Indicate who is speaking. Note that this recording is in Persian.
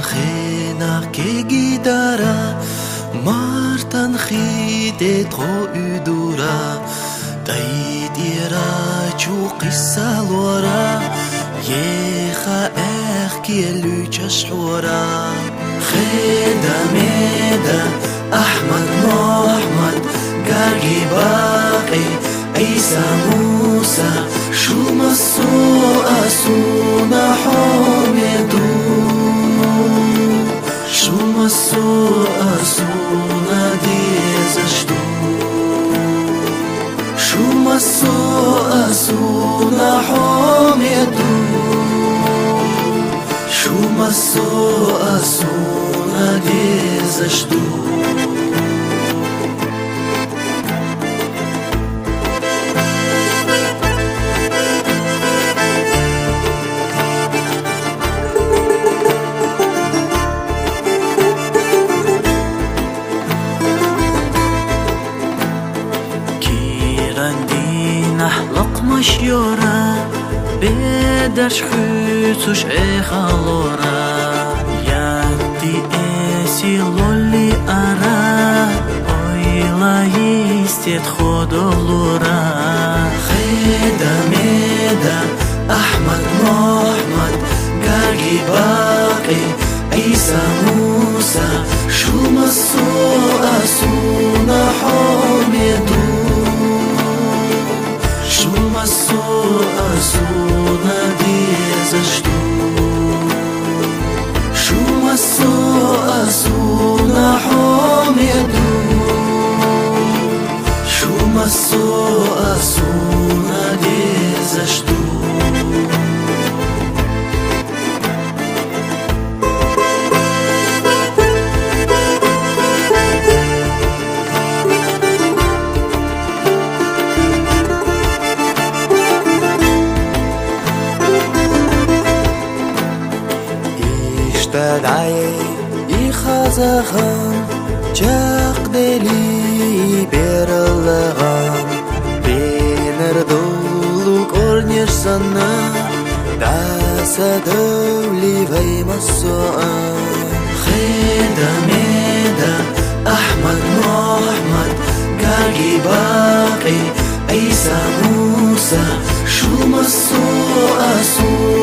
Speaker 1: خينا كي جدارا مارتن خيدت خو يدورا تايديرا جو قصة لورا يخا اخكي لوچش حورا خيدا ميدا احمد محمد قاقي باقي عيسى موسى شو مسو اسونا حمدو شو مسو اسونا ديزشتو شو مسو اسونا حمدو شو مسو اسونا ديزشتو
Speaker 2: لقمش يورا بدرش خيتوش خالورا يدي اسي لولي ارا اويلا يستيت خودولورا
Speaker 1: خيدا ميدا احمد محمد قاقي باقي عيسى موسى شو مسو اسونا حمدو شو مسو اسونا ديزشتو شو مسو اسونا حمدو شو مسو اسونا ديزشتو دعي يخازخان جاق دلي بيرلغان بينردولو كورنير سنة داسا دولي في مسوان خيدا ميدا أحمد محمد قاقي باقي عيسى موسى شو مسو أسو